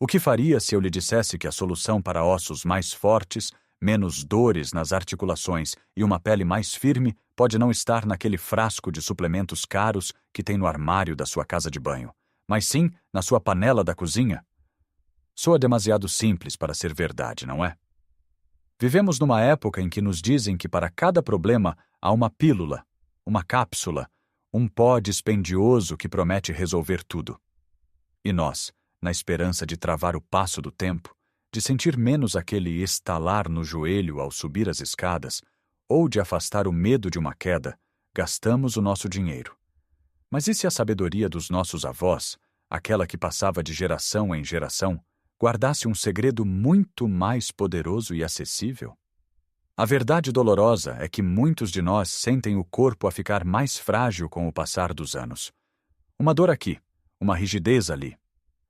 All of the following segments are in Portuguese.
O que faria se eu lhe dissesse que a solução para ossos mais fortes, menos dores nas articulações e uma pele mais firme pode não estar naquele frasco de suplementos caros que tem no armário da sua casa de banho, mas sim na sua panela da cozinha? Soa demasiado simples para ser verdade, não é? Vivemos numa época em que nos dizem que para cada problema há uma pílula, uma cápsula, um pó dispendioso que promete resolver tudo. E nós, na esperança de travar o passo do tempo, de sentir menos aquele estalar no joelho ao subir as escadas, ou de afastar o medo de uma queda, gastamos o nosso dinheiro. Mas e se a sabedoria dos nossos avós, aquela que passava de geração em geração, guardasse um segredo muito mais poderoso e acessível? A verdade dolorosa é que muitos de nós sentem o corpo a ficar mais frágil com o passar dos anos. Uma dor aqui, uma rigidez ali.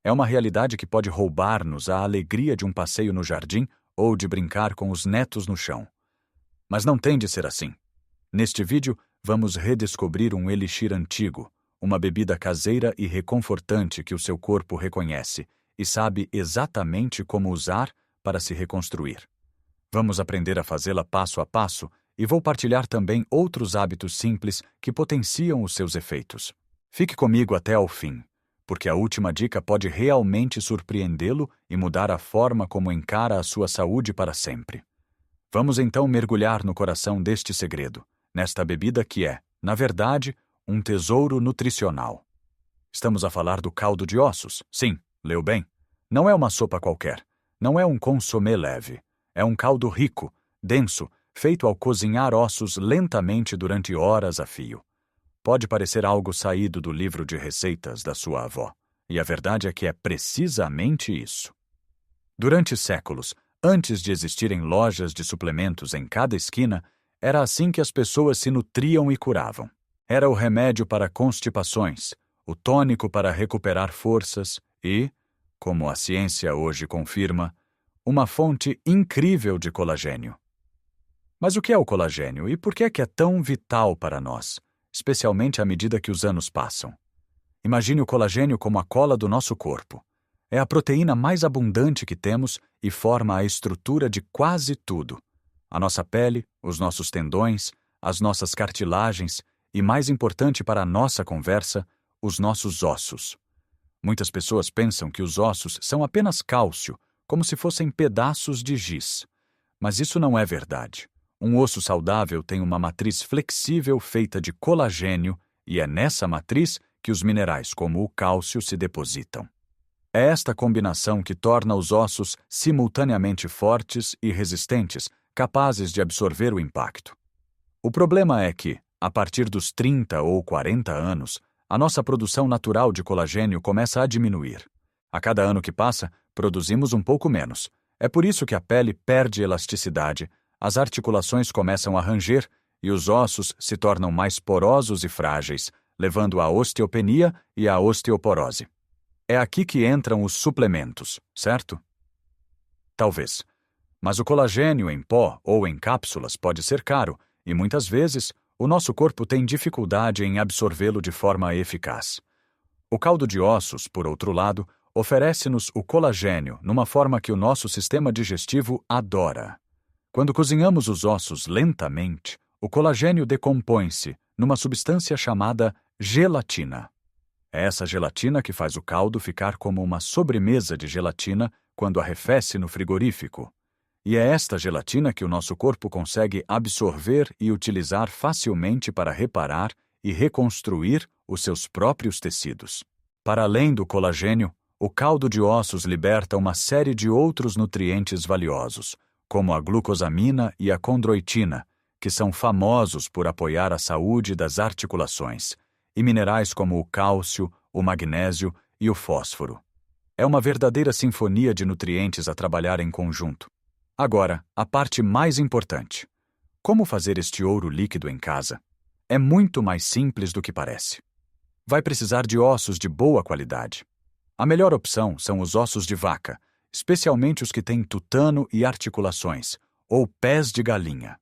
É uma realidade que pode roubar-nos a alegria de um passeio no jardim ou de brincar com os netos no chão. Mas não tem de ser assim. Neste vídeo, vamos redescobrir um elixir antigo, uma bebida caseira e reconfortante que o seu corpo reconhece e sabe exatamente como usar para se reconstruir. Vamos aprender a fazê-la passo a passo e vou partilhar também outros hábitos simples que potenciam os seus efeitos. Fique comigo até ao fim, porque a última dica pode realmente surpreendê-lo e mudar a forma como encara a sua saúde para sempre. Vamos então mergulhar no coração deste segredo, nesta bebida que é, na verdade, um tesouro nutricional. Estamos a falar do caldo de ossos, sim, leu bem. Não é uma sopa qualquer, não é um consomé leve. É um caldo rico, denso, feito ao cozinhar ossos lentamente durante horas a fio. Pode parecer algo saído do livro de receitas da sua avó, e a verdade é que é precisamente isso. Durante séculos, antes de existirem lojas de suplementos em cada esquina, era assim que as pessoas se nutriam e curavam. Era o remédio para constipações, o tônico para recuperar forças e, como a ciência hoje confirma, uma fonte incrível de colagênio. Mas o que é o colagênio e por que é tão vital para nós, especialmente à medida que os anos passam? Imagine o colagênio como a cola do nosso corpo. É a proteína mais abundante que temos e forma a estrutura de quase tudo. A nossa pele, os nossos tendões, as nossas cartilagens e, mais importante para a nossa conversa, os nossos ossos. Muitas pessoas pensam que os ossos são apenas cálcio, como se fossem pedaços de giz. Mas isso não é verdade. Um osso saudável tem uma matriz flexível feita de colagênio e é nessa matriz que os minerais como o cálcio se depositam. É esta combinação que torna os ossos simultaneamente fortes e resistentes, capazes de absorver o impacto. O problema é que, a partir dos 30 ou 40 anos, a nossa produção natural de colagênio começa a diminuir. A cada ano que passa, produzimos um pouco menos. É por isso que a pele perde elasticidade, as articulações começam a ranger e os ossos se tornam mais porosos e frágeis, levando à osteopenia e à osteoporose. É aqui que entram os suplementos, certo? Talvez. Mas o colagênio em pó ou em cápsulas pode ser caro e, muitas vezes, o nosso corpo tem dificuldade em absorvê-lo de forma eficaz. O caldo de ossos, por outro lado, oferece-nos o colagênio numa forma que o nosso sistema digestivo adora. Quando cozinhamos os ossos lentamente, o colagênio decompõe-se numa substância chamada gelatina. É essa gelatina que faz o caldo ficar como uma sobremesa de gelatina quando arrefece no frigorífico. E é esta gelatina que o nosso corpo consegue absorver e utilizar facilmente para reparar e reconstruir os seus próprios tecidos. Para além do colagênio, o caldo de ossos liberta uma série de outros nutrientes valiosos, como a glucosamina e a condroitina, que são famosos por apoiar a saúde das articulações, e minerais como o cálcio, o magnésio e o fósforo. É uma verdadeira sinfonia de nutrientes a trabalhar em conjunto. Agora, a parte mais importante. Como fazer este ouro líquido em casa? É muito mais simples do que parece. Vai precisar de ossos de boa qualidade. A melhor opção são os ossos de vaca, especialmente os que têm tutano e articulações, ou pés de galinha.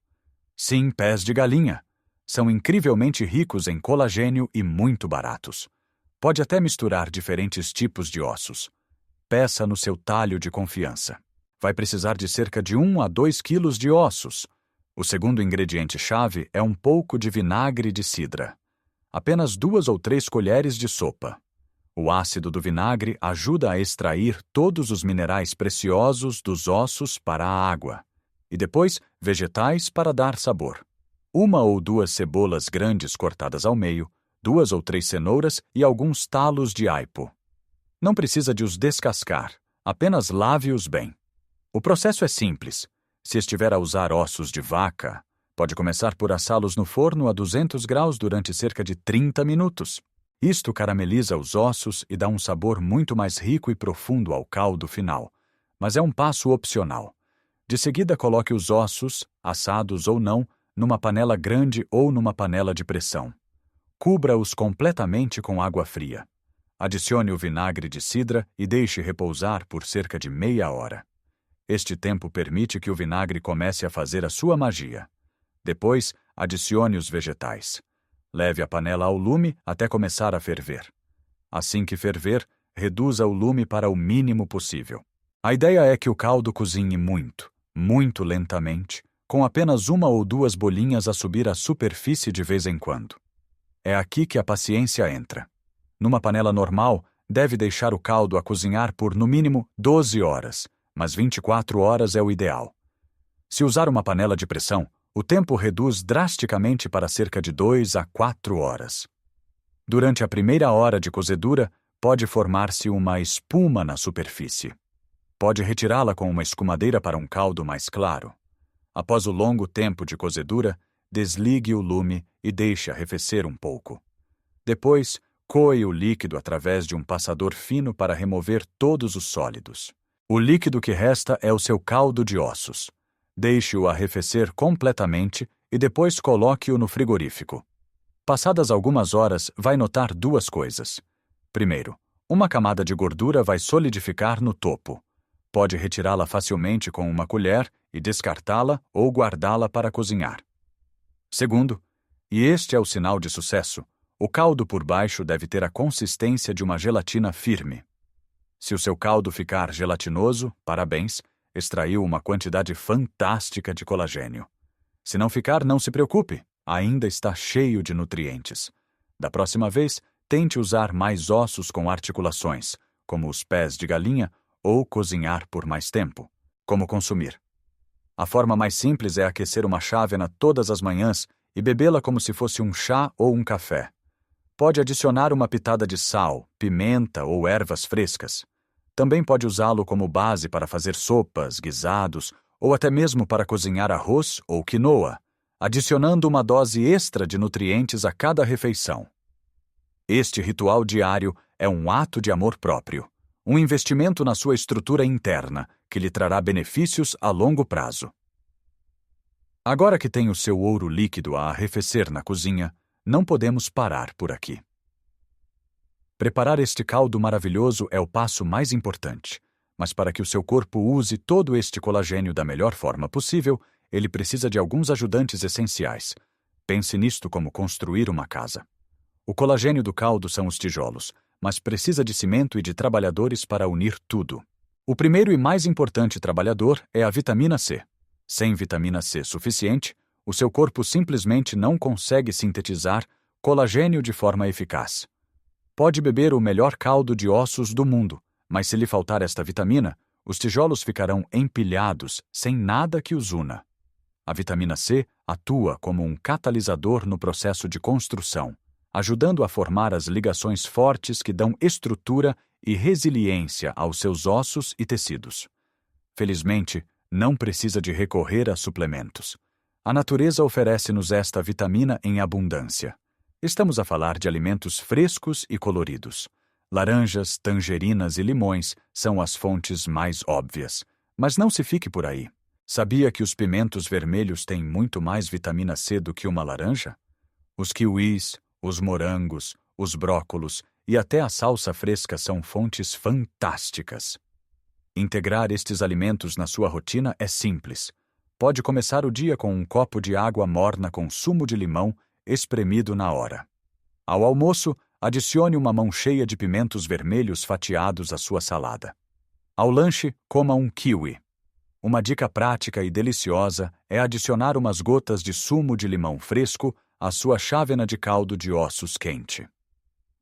Sim, pés de galinha. São incrivelmente ricos em colagênio e muito baratos. Pode até misturar diferentes tipos de ossos. peça no seu talho de confiança. Vai precisar de cerca de 1 a 2 quilos de ossos. O segundo ingrediente-chave é um pouco de vinagre de cidra. Apenas 2 ou 3 colheres de sopa. O ácido do vinagre ajuda a extrair todos os minerais preciosos dos ossos para a água. E depois, vegetais para dar sabor. 1 ou 2 cebolas grandes cortadas ao meio, 2 ou 3 cenouras e alguns talos de aipo. Não precisa de os descascar, apenas lave-os bem. O processo é simples. Se estiver a usar ossos de vaca, pode começar por assá-los no forno a 200 graus durante cerca de 30 minutos. Isto carameliza os ossos e dá um sabor muito mais rico e profundo ao caldo final, mas é um passo opcional. De seguida, coloque os ossos, assados ou não, numa panela grande ou numa panela de pressão. Cubra-os completamente com água fria. Adicione o vinagre de cidra e deixe repousar por cerca de meia hora. Este tempo permite que o vinagre comece a fazer a sua magia. Depois, adicione os vegetais. Leve a panela ao lume até começar a ferver. Assim que ferver, reduza o lume para o mínimo possível. A ideia é que o caldo cozinhe muito, muito lentamente, com apenas 1 ou 2 bolinhas a subir à superfície de vez em quando. É aqui que a paciência entra. Numa panela normal, deve deixar o caldo a cozinhar por, no mínimo, 12 horas, mas 24 horas é o ideal. Se usar uma panela de pressão, o tempo reduz drasticamente para cerca de 2 a 4 horas. Durante a primeira hora de cozedura, pode formar-se uma espuma na superfície. Pode retirá-la com uma escumadeira para um caldo mais claro. Após o longo tempo de cozedura, desligue o lume e deixe arrefecer um pouco. Depois, coe o líquido através de um passador fino para remover todos os sólidos. O líquido que resta é o seu caldo de ossos. Deixe-o arrefecer completamente e depois coloque-o no frigorífico. Passadas algumas horas, vai notar 2 coisas. Primeiro, uma camada de gordura vai solidificar no topo. Pode retirá-la facilmente com uma colher e descartá-la ou guardá-la para cozinhar. Segundo, e este é o sinal de sucesso, o caldo por baixo deve ter a consistência de uma gelatina firme. Se o seu caldo ficar gelatinoso, parabéns, extraiu uma quantidade fantástica de colagênio. Se não ficar, não se preocupe, ainda está cheio de nutrientes. Da próxima vez, tente usar mais ossos com articulações, como os pés de galinha, ou cozinhar por mais tempo. Como consumir? A forma mais simples é aquecer uma chávena todas as manhãs e bebê-la como se fosse um chá ou um café. Pode adicionar uma pitada de sal, pimenta ou ervas frescas. Também pode usá-lo como base para fazer sopas, guisados ou até mesmo para cozinhar arroz ou quinoa, adicionando uma dose extra de nutrientes a cada refeição. Este ritual diário é um ato de amor próprio, um investimento na sua estrutura interna que lhe trará benefícios a longo prazo. Agora que tem o seu ouro líquido a arrefecer na cozinha, não podemos parar por aqui. Preparar este caldo maravilhoso é o passo mais importante, mas para que o seu corpo use todo este colagênio da melhor forma possível, ele precisa de alguns ajudantes essenciais. Pense nisto como construir uma casa. O colagênio do caldo são os tijolos, mas precisa de cimento e de trabalhadores para unir tudo. O primeiro e mais importante trabalhador é a vitamina C. Sem vitamina C suficiente, o seu corpo simplesmente não consegue sintetizar colagênio de forma eficaz. Pode beber o melhor caldo de ossos do mundo, mas se lhe faltar esta vitamina, os tijolos ficarão empilhados sem nada que os una. A vitamina C atua como um catalisador no processo de construção, ajudando a formar as ligações fortes que dão estrutura e resiliência aos seus ossos e tecidos. Felizmente, não precisa de recorrer a suplementos. A natureza oferece-nos esta vitamina em abundância. Estamos a falar de alimentos frescos e coloridos. Laranjas, tangerinas e limões são as fontes mais óbvias. Mas não se fique por aí. Sabia que os pimentos vermelhos têm muito mais vitamina C do que uma laranja? Os kiwis, os morangos, os brócolos e até a salsa fresca são fontes fantásticas. Integrar estes alimentos na sua rotina é simples. Pode começar o dia com um copo de água morna com sumo de limão espremido na hora. Ao almoço, adicione uma mão cheia de pimentos vermelhos fatiados à sua salada. Ao lanche, coma um kiwi. Uma dica prática e deliciosa é adicionar umas gotas de sumo de limão fresco à sua chávena de caldo de ossos quente.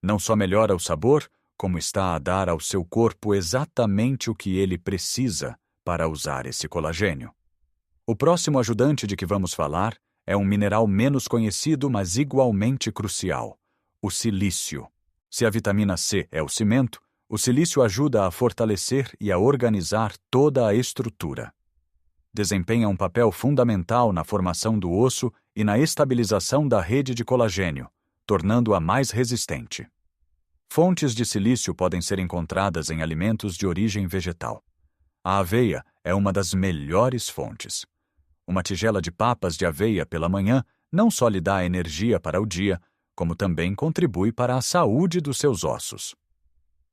Não só melhora o sabor, como está a dar ao seu corpo exatamente o que ele precisa para usar esse colagênio. O próximo ajudante de que vamos falar é um mineral menos conhecido, mas igualmente crucial: o silício. Se a vitamina C é o cimento, o silício ajuda a fortalecer e a organizar toda a estrutura. Desempenha um papel fundamental na formação do osso e na estabilização da rede de colagênio, tornando-a mais resistente. Fontes de silício podem ser encontradas em alimentos de origem vegetal. A aveia é uma das melhores fontes. Uma tigela de papas de aveia pela manhã não só lhe dá energia para o dia, como também contribui para a saúde dos seus ossos.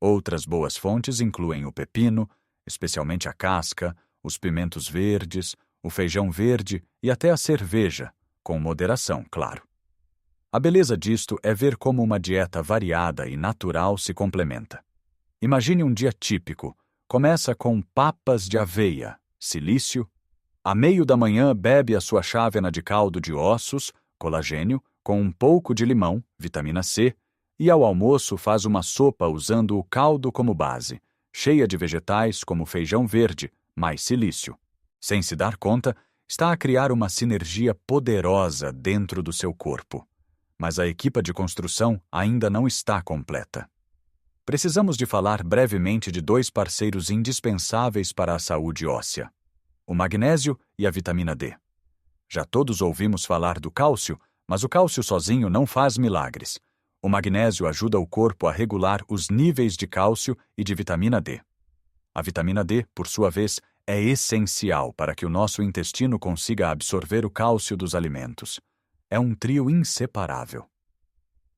Outras boas fontes incluem o pepino, especialmente a casca, os pimentos verdes, o feijão verde e até a cerveja, com moderação, claro. A beleza disto é ver como uma dieta variada e natural se complementa. Imagine um dia típico. Começa com papas de aveia, silício. À meio da manhã, bebe a sua chávena de caldo de ossos, colagênio, com um pouco de limão, vitamina C, e ao almoço faz uma sopa usando o caldo como base, cheia de vegetais como feijão verde, mais silício. Sem se dar conta, está a criar uma sinergia poderosa dentro do seu corpo. Mas a equipa de construção ainda não está completa. Precisamos de falar brevemente de dois parceiros indispensáveis para a saúde óssea: o magnésio e a vitamina D. Já todos ouvimos falar do cálcio, mas o cálcio sozinho não faz milagres. O magnésio ajuda o corpo a regular os níveis de cálcio e de vitamina D. A vitamina D, por sua vez, é essencial para que o nosso intestino consiga absorver o cálcio dos alimentos. É um trio inseparável.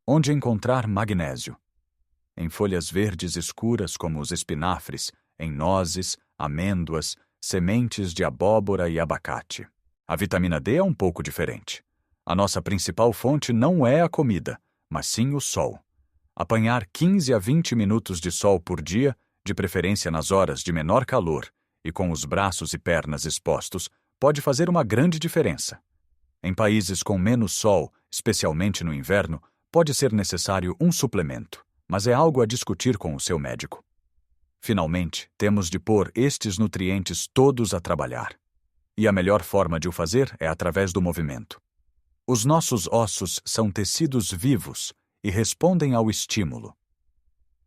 Onde encontrar magnésio? Em folhas verdes escuras como os espinafres, em nozes, amêndoas, sementes de abóbora e abacate. A vitamina D é um pouco diferente. A nossa principal fonte não é a comida, mas sim o sol. Apanhar 15 a 20 minutos de sol por dia, de preferência nas horas de menor calor, e com os braços e pernas expostos, pode fazer uma grande diferença. Em países com menos sol, especialmente no inverno, pode ser necessário um suplemento, mas é algo a discutir com o seu médico. Finalmente, temos de pôr estes nutrientes todos a trabalhar. E a melhor forma de o fazer é através do movimento. Os nossos ossos são tecidos vivos e respondem ao estímulo.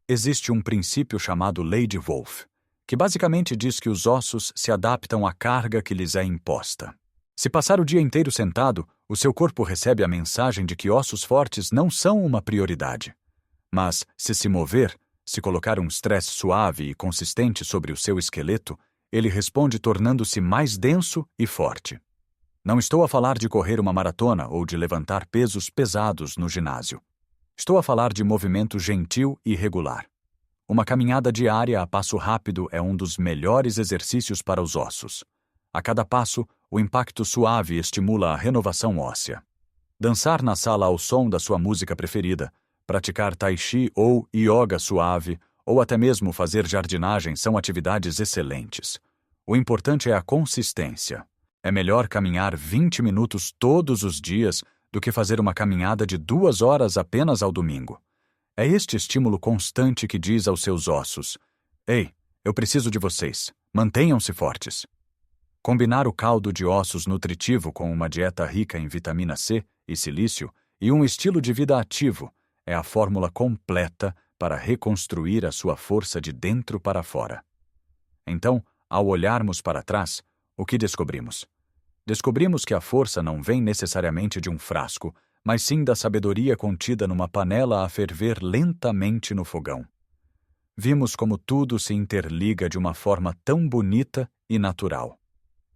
Existe um princípio chamado Lei de Wolff, que basicamente diz que os ossos se adaptam à carga que lhes é imposta. Se passar o dia inteiro sentado, o seu corpo recebe a mensagem de que ossos fortes não são uma prioridade. Mas, se mover, se colocar um estresse suave e consistente sobre o seu esqueleto, ele responde tornando-se mais denso e forte. Não estou a falar de correr uma maratona ou de levantar pesos pesados no ginásio. Estou a falar de movimento gentil e regular. Uma caminhada diária a passo rápido é um dos melhores exercícios para os ossos. A cada passo, o impacto suave estimula a renovação óssea. Dançar na sala ao som da sua música preferida, praticar tai chi ou yoga suave, ou até mesmo fazer jardinagem são atividades excelentes. O importante é a consistência. É melhor caminhar 20 minutos todos os dias do que fazer uma caminhada de 2 horas apenas ao domingo. É este estímulo constante que diz aos seus ossos: "Ei, eu preciso de vocês. Mantenham-se fortes." Combinar o caldo de ossos nutritivo com uma dieta rica em vitamina C e silício e um estilo de vida ativo é a fórmula completa para reconstruir a sua força de dentro para fora. Então, ao olharmos para trás, o que descobrimos? Descobrimos que a força não vem necessariamente de um frasco, mas sim da sabedoria contida numa panela a ferver lentamente no fogão. Vimos como tudo se interliga de uma forma tão bonita e natural.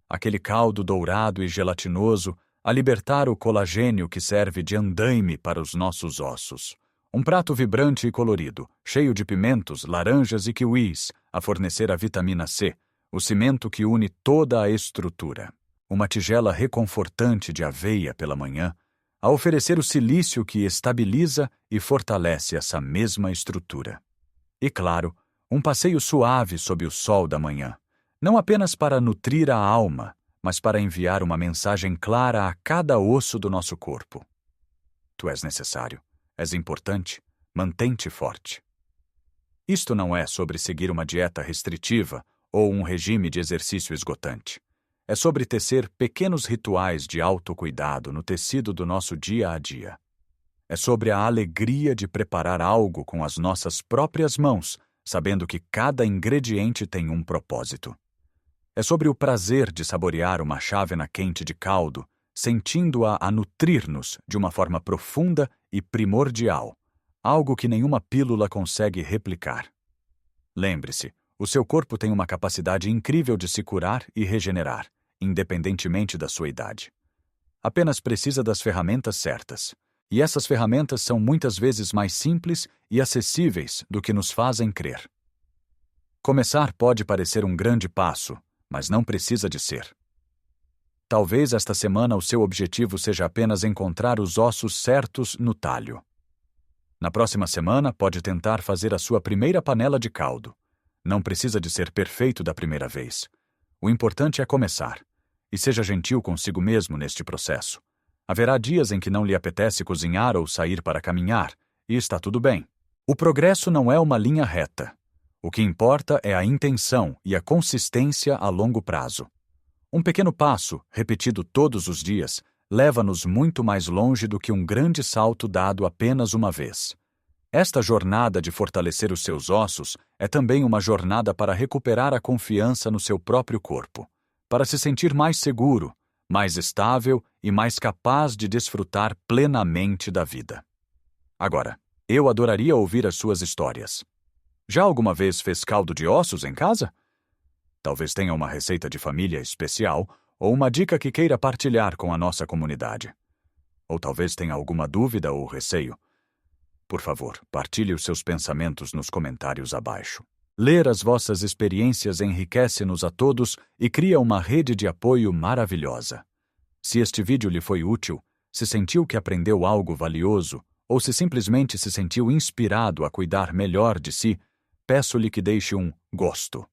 Aquele caldo dourado e gelatinoso a libertar o colagênio que serve de andaime para os nossos ossos. Um prato vibrante e colorido, cheio de pimentos, laranjas e kiwis, a fornecer a vitamina C, o cimento que une toda a estrutura. Uma tigela reconfortante de aveia pela manhã, a oferecer o silício que estabiliza e fortalece essa mesma estrutura. E claro, Um passeio suave sob o sol da manhã, não apenas para nutrir a alma, mas para enviar uma mensagem clara a cada osso do nosso corpo. Tu és necessário, és importante, mantém-te forte. Isto não é sobre seguir uma dieta restritiva ou um regime de exercício esgotante. É sobre tecer pequenos rituais de autocuidado no tecido do nosso dia a dia. É sobre a alegria de preparar algo com as nossas próprias mãos, sabendo que cada ingrediente tem um propósito. É sobre o prazer de saborear uma chávena quente de caldo, sentindo-a a nutrir-nos de uma forma profunda e primordial, algo que nenhuma pílula consegue replicar. Lembre-se, o seu corpo tem uma capacidade incrível de se curar e regenerar, independentemente da sua idade. Apenas precisa das ferramentas certas. E essas ferramentas são muitas vezes mais simples e acessíveis do que nos fazem crer. Começar pode parecer um grande passo, mas não precisa de ser. Talvez esta semana o seu objetivo seja apenas encontrar os ossos certos no talho. Na próxima semana, pode tentar fazer a sua primeira panela de caldo. Não precisa de ser perfeito da primeira vez. O importante é começar. E seja gentil consigo mesmo neste processo. Haverá dias em que não lhe apetece cozinhar ou sair para caminhar, e está tudo bem. O progresso não é uma linha reta. O que importa é a intenção e a consistência a longo prazo. Um pequeno passo, repetido todos os dias, leva-nos muito mais longe do que um grande salto dado apenas uma vez. Esta jornada de fortalecer os seus ossos é também uma jornada para recuperar a confiança no seu próprio corpo, para se sentir mais seguro, mais estável e mais capaz de desfrutar plenamente da vida. Agora, eu adoraria ouvir as suas histórias. Já alguma vez fez caldo de ossos em casa? Talvez tenha uma receita de família especial ou uma dica que queira partilhar com a nossa comunidade. Ou talvez tenha alguma dúvida ou receio. Por favor, partilhe os seus pensamentos nos comentários abaixo. Ler as vossas experiências enriquece-nos a todos e cria uma rede de apoio maravilhosa. Se este vídeo lhe foi útil, se sentiu que aprendeu algo valioso, ou se simplesmente se sentiu inspirado a cuidar melhor de si, peço-lhe que deixe um gosto.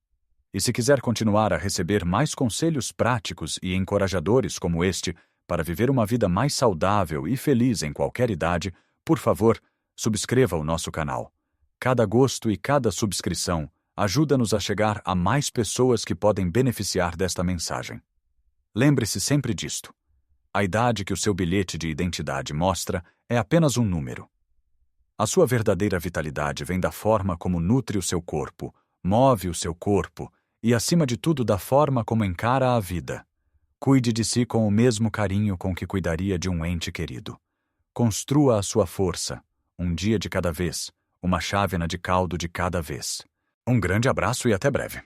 E se quiser continuar a receber mais conselhos práticos e encorajadores como este, para viver uma vida mais saudável e feliz em qualquer idade, por favor, subscreva o nosso canal. Cada gosto e cada subscrição ajuda-nos a chegar a mais pessoas que podem beneficiar desta mensagem. Lembre-se sempre disto. A idade que o seu bilhete de identidade mostra é apenas um número. A sua verdadeira vitalidade vem da forma como nutre o seu corpo, move o seu corpo e, acima de tudo, da forma como encara a vida. Cuide de si com o mesmo carinho com que cuidaria de um ente querido. Construa a sua força, um dia de cada vez, uma chávena de caldo de cada vez. Um grande abraço e até breve.